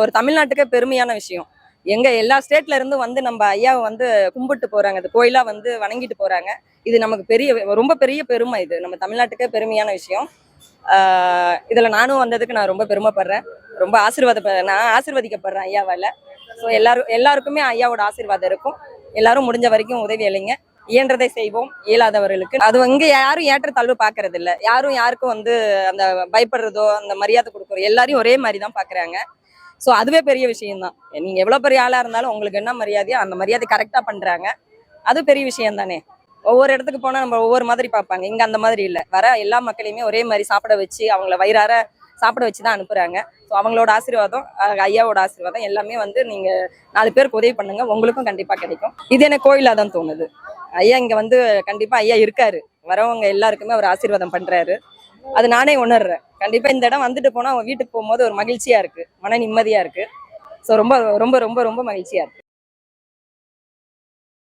ஒரு தமிழ்நாட்டுக்கே பெருமையான விஷயம். எங்க எல்லா ஸ்டேட்ல இருந்து வந்து நம்ம ஐயாவை வந்து கும்பிட்டு போறாங்க, அது கோயிலா வந்து வணங்கிட்டு போறாங்க. இது நமக்கு ரொம்ப பெரிய பெருமை. இது நம்ம தமிழ்நாட்டுக்கே பெருமையான விஷயம். இதுல நானும் வந்ததுக்கு நான் ரொம்ப பெருமைப்படுறேன். ரொம்ப நான் ஆசீர்வதிக்கப்படுறேன் ஐயாவால. ஸோ எல்லாருக்குமே ஐயாவோட ஆசீர்வாதம் இருக்கும். எல்லாரும் முடிஞ்ச வரைக்கும் உதவி அளிங்க. இயன்றதை செய்வோம், இயலாதவர்களுக்கு. அது இங்க யாரும் ஏற்றத்தாழ்வு பாக்குறது இல்ல. யாரும் யாருக்கும் வந்து அந்த பயப்படுறதோ அந்த மரியாதை கொடுக்குறோம், எல்லாரையும் ஒரே மாதிரி தான் பாக்குறாங்க. ஸோ அதுவே பெரிய விஷயம் தான். நீங்க எவ்வளவு பெரிய ஆளா இருந்தாலும் உங்களுக்கு என்ன மரியாதையோ அந்த மரியாதை கரெக்டா பண்றாங்க. அது பெரிய விஷயம் தானே. ஒவ்வொரு இடத்துக்கு போனா நம்ம ஒவ்வொரு மாதிரி பார்ப்பாங்க. இங்க அந்த மாதிரி இல்லை. வர எல்லா மக்களையுமே ஒரே மாதிரி சாப்பிட வச்சு அவங்கள வயிறார சாப்பிட வச்சுதான் அனுப்புறாங்க. ஸோ அவங்களோட ஆசீர்வாதம், ஐயாவோட ஆசீர்வாதம் எல்லாமே வந்து நீங்க 4 பேருக்கு உதவி பண்ணுங்க, உங்களுக்கும் கண்டிப்பா கிடைக்கும். இது எனக்கு கோயிலா தான் தோணுது. ஐயா இங்க வந்து கண்டிப்பா ஐயா இருக்காரு. வரவங்க எல்லாருக்குமே அவர் ஆசீர்வாதம் பண்றாரு. அது நானே உணர்றேன். கண்டிப்பா இந்த இடம் வந்துட்டு போனா அவங்க வீட்டுக்கு போகும்போது ஒரு மகிழ்ச்சியா இருக்கு, மன நிம்மதியா இருக்கு. ஸோ ரொம்ப ரொம்ப ரொம்ப ரொம்ப மகிழ்ச்சியா இருக்கு.